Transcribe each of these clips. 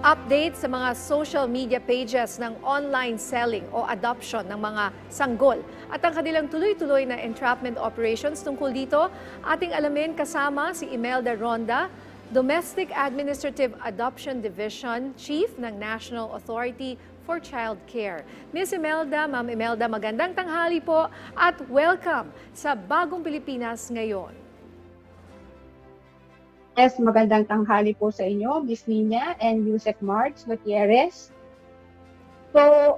Update sa mga social media pages ng online selling o adoption ng mga sanggol at ang kanilang tuloy-tuloy na entrapment operations. Tungkol dito, ating alamin kasama si Imelda Ronda, Domestic Administrative Adoption Division Chief ng National Authority for Child Care. Ms. Imelda, Ma'am Imelda, magandang tanghali po at welcome sa Bagong Pilipinas Ngayon. Yes, magandang tanghali po sa inyo, Ms. Nina and Yusek Marx Gutierrez. So,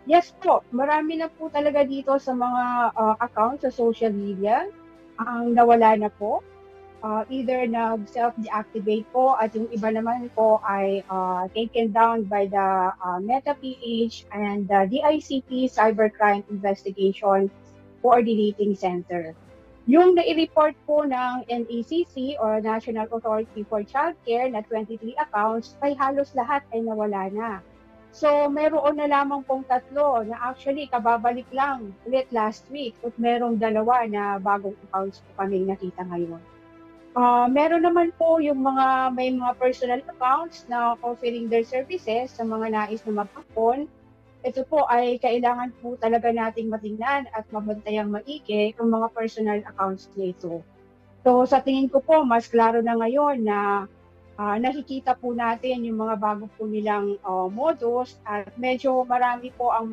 yes po, marami na po talaga dito sa mga accounts sa social media ang nawala na po. Either nag-self-deactivate po at yung iba naman po ay taken down by the Meta PH and the DICT Cybercrime Investigation Coordinating Center. Yung nai-report po ng NACC or National Authority for Child Care na 23 accounts ay halos lahat ay nawala na. So meron na lamang pong 3 na actually kababalik lang ulit last week at merong 2 na bagong accounts po kaming nakita ngayon. Meron naman po yung may mga personal accounts na offering their services sa mga nais na magpapon. Ito po ay kailangan po talaga nating matingnan at mabantayang maigi ang mga personal accounts nito. So sa tingin ko po, mas klaro na ngayon na nakikita po natin yung mga bago po nilang modus at medyo marami po ang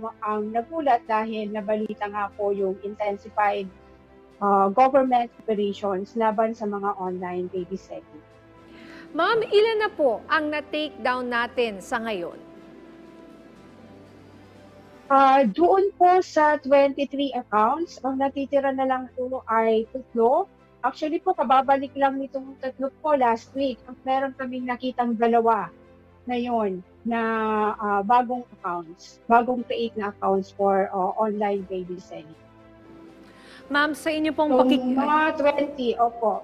nagulat dahil nabalita nga po yung intensified government operations laban sa mga online babysitting. Ma'am, ilan na po ang na-take down natin sa ngayon? Doon po sa 23 accounts, ang natitira na lang po ay 3. Actually po, kababalik lang nitong 3 po last week. Meron kaming nakitang 2 na yun na bagong accounts, bagong create na accounts for online babysitting. Ma'am, sa inyo pong mga 20, opo.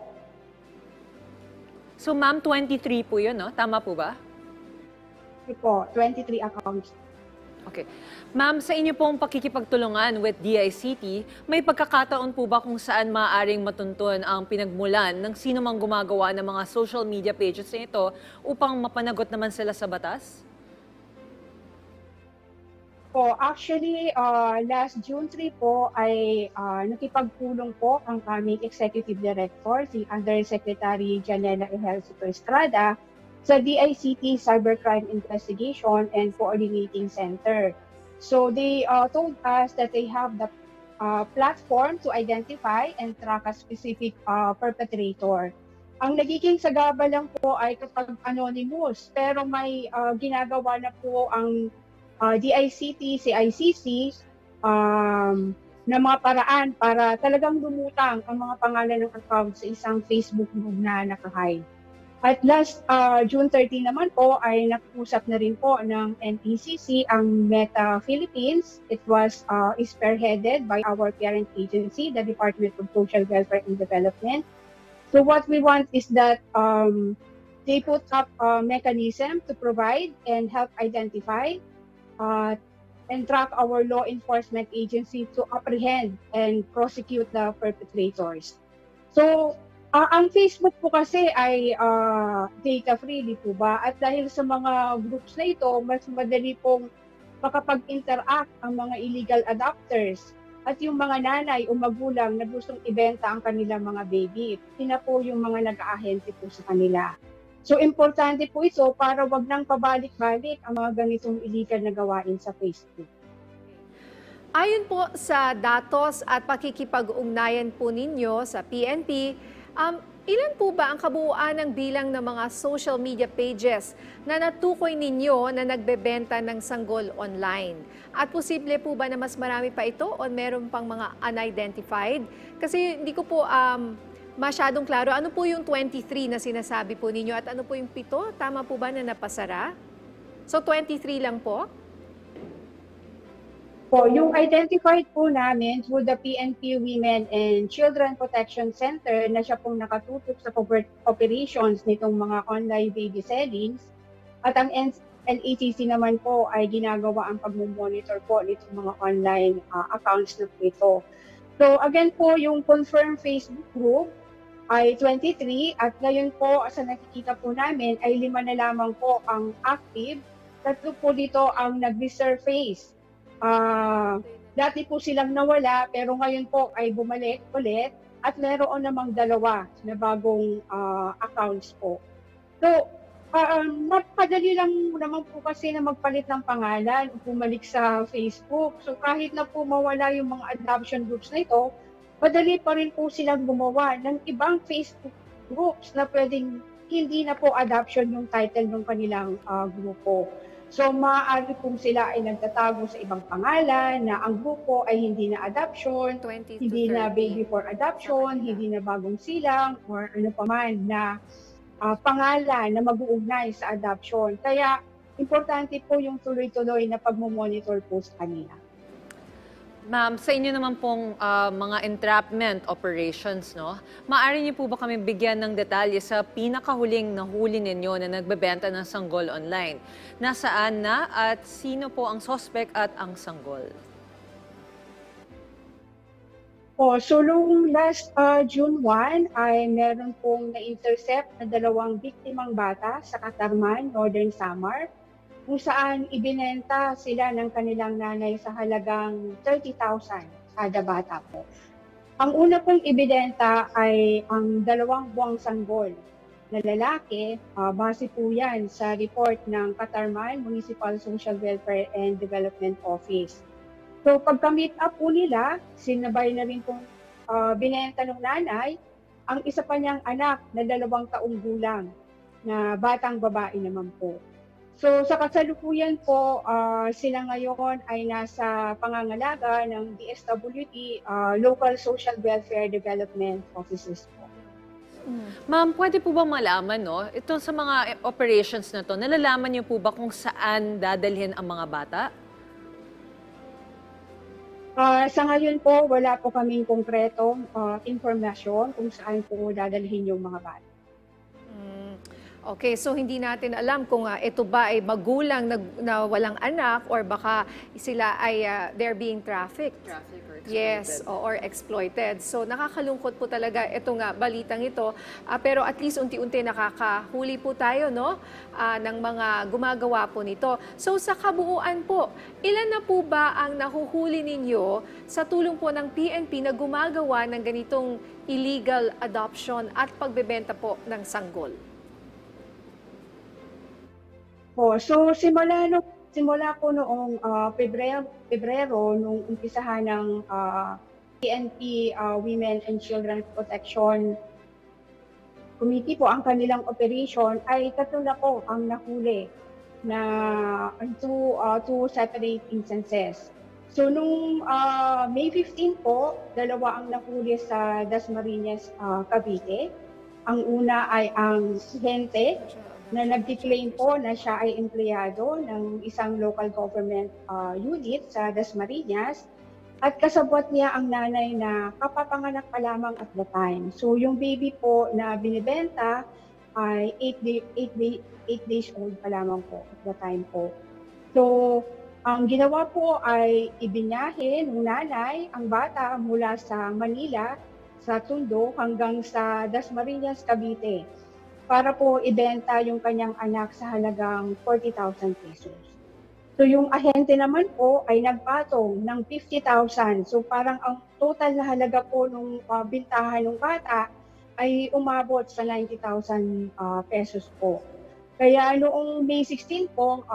So ma'am, 23 po yun, no? Tama po ba? Opo, 23 accounts. Okay. Ma'am, sa inyo pong pakikipagtulungan with DICT, may pagkakataon po ba kung saan maaaring matuntun ang pinagmulan ng sino mang gumagawa ng mga social media pages na ito upang mapanagot naman sila sa batas? Actually, last June 3 po ay nakipagpulong po ang aming Executive Director, si Undersecretary Janela Ejercito Estrada, sa DICT Cybercrime Investigation and Coordinating Center. So they told us that they have the platform to identify and track a specific perpetrator. Ang nagiging sagaba lang po ay kapag anonymous, pero may ginagawa na po ang DICT, CICC na mga paraan para talagang lumutang ang mga pangalan ng account sa isang Facebook group na nakahide. At last June 30 naman po ay nakusap na rin po ng NACC ang Meta Philippines. It was spearheaded by our parent agency, the Department of Social Welfare and Development. So what we want is that they put up a mechanism to provide and help identify and track our law enforcement agency to apprehend and prosecute the perpetrators. So ang Facebook po kasi ay data-free, di po ba? At dahil sa mga groups na ito, mas madali pong makapag-interact ang mga illegal adopters at yung mga nanay o magulang na gustong ibenta ang kanilang mga baby. Sina po yung mga nag-aahente po sa kanila. So, importante po ito para wag nang pabalik-balik ang mga ganitong illegal na gawain sa Facebook. Ayon po sa datos at pakikipag-ugnayan po ninyo sa PNP, ilan po ba ang kabuuan ng bilang ng mga social media pages na natukoy ninyo na nagbebenta ng sanggol online? At posible po ba na mas marami pa ito o meron pang mga unidentified? Kasi hindi ko po masyadong klaro. Ano po yung 23 na sinasabi po ninyo at ano po yung 7? Tama po ba na napasara? So 23 lang po? Yung identified po namin through the PNP Women and Children Protection Center na siya pong nakatutok sa covert operations nitong mga online baby sellings. At ang NACC naman po ay ginagawa ang pag-monitor po nitong mga online accounts na po ito. So again po, yung confirmed Facebook group ay 23 at ngayon po sa nakikita po namin ay 5 na lamang po ang active. 3 po dito ang nag-resurface. Dati po silang nawala pero ngayon po ay bumalik ulit at meron namang 2 na bagong accounts po. So, napakadali lang naman po kasi na magpalit ng pangalan o bumalik sa Facebook. So kahit na po mawala yung mga adoption groups na ito, madali pa rin po silang gumawa ng ibang Facebook groups na pwedeng hindi na po adoption yung title ng kanilang grupo. So maaari po sila ay nagtatago sa ibang pangalan na ang grupo ay hindi na adoption, 20 to hindi na 30 baby for adoption, sa kanila. hindi na bagong silang, or ano pa man na pangalan na mag-uugnay sa adoption. Kaya importante po yung tuloy-tuloy na pagmomonitor po sa kanila. Ma'am, sa inyo naman pong mga entrapment operations, no? Maaari niyo po ba kami bigyan ng detalye sa pinakahuling nahuli ninyo na nagbebenta ng sanggol online? Nasaan na at sino po ang suspect at ang sanggol? So noong last June 1 ay meron pong na-intercept na 2 biktimang bata sa Katarman, Northern Samar, kung saan ibinenta sila ng kanilang nanay sa halagang 30,000 kada bata po. Ang una pong ibinenta ay ang 2 buwang sanggol na lalaki. Base po yan sa report ng Katarman Municipal Social Welfare and Development Office. So pagka-meet up po nila, sinabay na rin pong binenta ng nanay ang isa pa niyang anak na 2 taong gulang na batang babae naman po. So sa kasalukuyan po, sila ngayon ay nasa pangangalaga ng DSWD, Local Social Welfare Development Offices po. Ma'am, pwede po ba malaman, no? Ito sa mga operations na to, nalalaman niyo po ba kung saan dadalhin ang mga bata? Sa ngayon po, wala po kaming konkretong informasyon kung saan po dadalhin yung mga bata. Okay, so hindi natin alam kung ito ba ay magulang na walang anak or baka sila ay they're being trafficked. Yes, or exploited. So nakakalungkot po talaga itong balitang ito. Pero at least unti-unti nakakahuli po tayo, no, ng mga gumagawa po nito. So sa kabuuan po, ilan na po ba ang nahuhuli ninyo sa tulong po ng PNP na gumagawa ng ganitong illegal adoption at pagbebenta po ng sanggol? So simula po noong Pebrero nung umpisahan ng PNP Women and Children Protection Committee po ang kanilang operation ay 3 na po ang nahuli na two separate instances. So nung May 15 po, 2 ang nahuli sa Dasmariñas, Cavite. Ang una ay ang hente na nag-declaim po na siya ay empleyado ng isang local government unit sa Dasmariñas at kasabwat niya ang nanay na kapapanganak pa lamang at the time. So yung baby po na binibenta ay 8 days old pa lamang po at the time po. So ang ginawa po ay ibinyahe ng nanay ang bata mula sa Manila, sa Tondo hanggang sa Dasmariñas, Cavite, para po ibenta yung kanyang anak sa halagang 40,000 pesos. So yung ahente naman po ay nagpatong ng 50,000. So parang ang total na halaga po ng bintahan ng bata ay umabot sa 90,000 pesos po. Kaya noong May 16 po,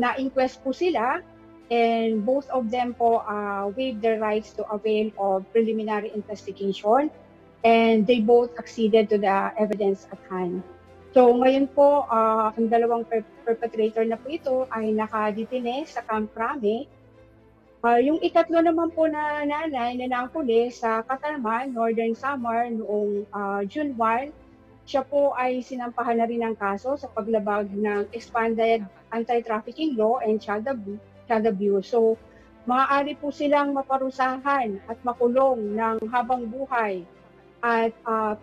na-inquest po sila and both of them po waived their rights to avail of preliminary investigation. And they both acceded to the evidence at hand. So ngayon po, ang 2 perpetrator na po ito ay nakadetine sa Camp Crame. Yung ikatlo naman po na nanay na nahuli sa Katarman, Northern Samar noong June 1, siya po ay sinampahan na rin ng kaso sa paglabag ng expanded anti-trafficking law and child abuse. So maaari po silang maparusahan at makulong ng habang buhay at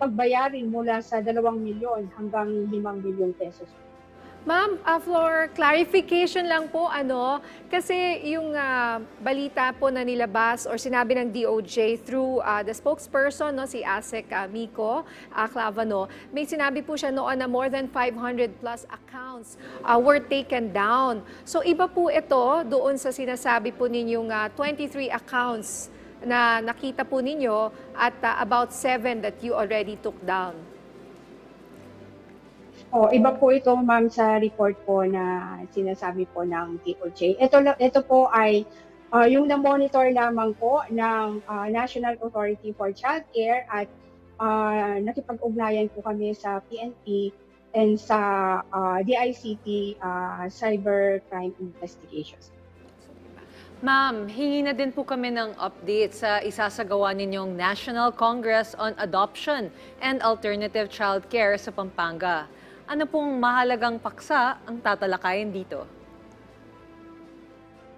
pagbayarin mula sa 2 milyon hanggang 5 milyong pesos. Ma'am, for clarification lang po, kasi yung balita po na nilabas or sinabi ng DOJ through the spokesperson, no, si ASEC Miko Clavano, may sinabi po siya noon na more than 500 plus accounts were taken down. So iba po ito doon sa sinasabi po ninyong 23 accounts na nakita po ninyo at about 7 that you already took down. Iba po ito, ma'am, sa report po na sinasabi po ng DOJ. Ito po ay yung na-monitor lamang po ng National Authority for Childcare at nakipag-ugnayan po kami sa PNP and sa DICT Cybercrime Investigations. Ma'am, hingi na din po kami ng update sa isasagawa ninyong National Congress on Adoption and Alternative Childcare sa Pampanga. Ano pong mahalagang paksa ang tatalakayin dito?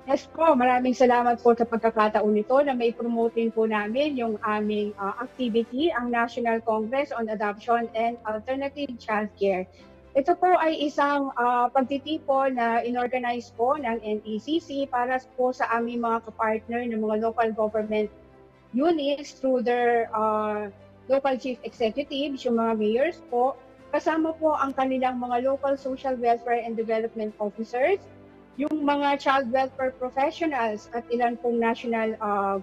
Yes po, maraming salamat po sa pagkakataon nito na may promoting po namin yung aming activity, ang National Congress on Adoption and Alternative Childcare. Ito po ay isang pagtitipon na inorganize po ng NECC para po sa aming mga kapartner ng mga local government units through their local chief executives, yung mga mayors po. Kasama po ang kanilang mga local social welfare and development officers, yung mga child welfare professionals at ilan pong national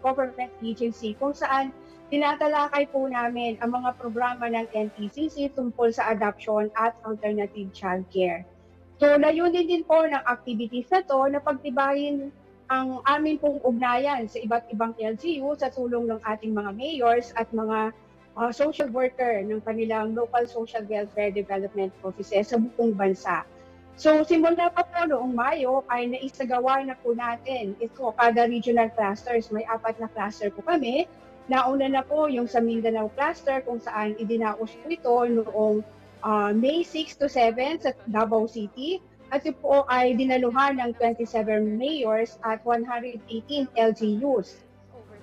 government agency kung saan tinatalakay po namin ang mga programa ng NECC tungkol sa adoption at alternative childcare. So layunin din po ng activities na to na pagtibayin ang aming pong ugnayan sa iba't ibang LGU sa tulong ng ating mga mayors at mga social worker ng kanilang local social welfare development offices sa buong bansa. So simula pa po noong Mayo ay naisagawa na po natin ito kada regional clusters. May 4 na cluster po kami. Nauna na po yung sa Mindanao cluster kung saan idinaos po ito noong May 6 to 7 sa Davao City. At ito po ay dinaluhan ng 27 mayors at 118 LGUs.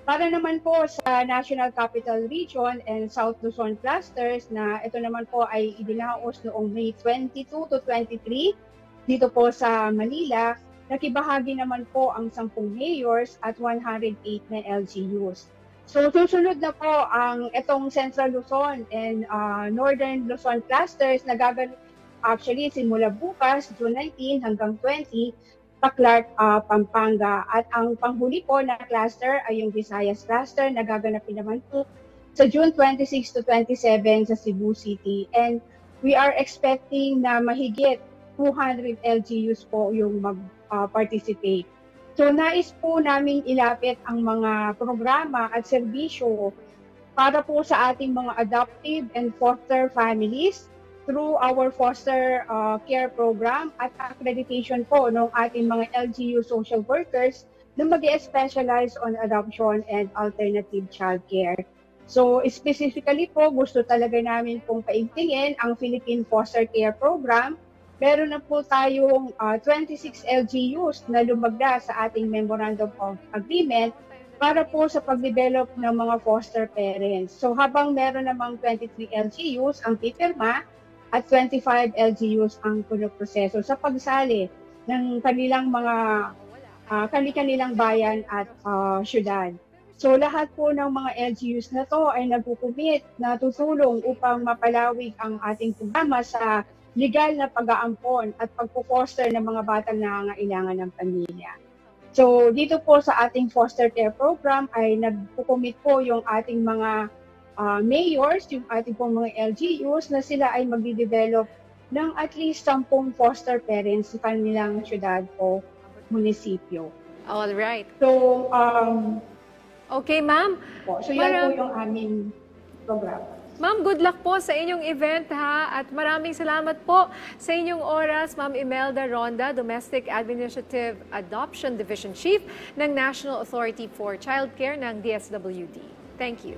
Para naman po sa National Capital Region and South Luzon clusters na ito naman po ay idinaos noong May 22 to 23 dito po sa Manila, nakibahagi naman po ang 10 mayors at 108 na LGUs. So susunod na po ang itong Central Luzon and Northern Luzon clusters na actually simula bukas, June 19 hanggang 20, sa Clark, Pampanga. At ang panghuli po na cluster ay yung Visayas cluster na gaganapin naman po sa June 26 to 27 sa Cebu City. And we are expecting na mahigit 200 LGUs po yung mag-participate. So nais po namin ilapit ang mga programa at serbisyo para po sa ating mga adoptive and foster families through our foster care program at accreditation po ng ating mga LGU social workers na mag-specialize on adoption and alternative childcare. So specifically po, gusto talaga namin pong paigtingin ang Philippine Foster Care Program. Meron na po tayong 26 LGUs na lumagda sa ating Memorandum of Agreement para po sa pag-develop ng mga foster parents. So habang meron namang 23 LGUs ang pipirma, at 25 LGUs ang punoproseso sa pagsali ng kanilang mga kanilang bayan at syudad. So lahat po ng mga LGUs na to ay nagkukumit na tutulong upang mapalawig ang ating programa sa legal na pag-aampon at pagpo-foster ng mga batang nangangailangan ng pamilya. So dito po sa ating foster care program ay nagkukumit po yung ating mga mayors, yung ating pong mga LGUs na sila ay magde-develop ng at least 10 foster parents sa kanilang syudad o munisipyo. All right. So, okay, ma'am. So yan po yung aming program. Ma'am, good luck po sa inyong event ha at maraming salamat po sa inyong oras, Ma'am Imelda Ronda, Domestic Administrative Adoption Division Chief ng National Authority for Childcare ng DSWD. Thank you.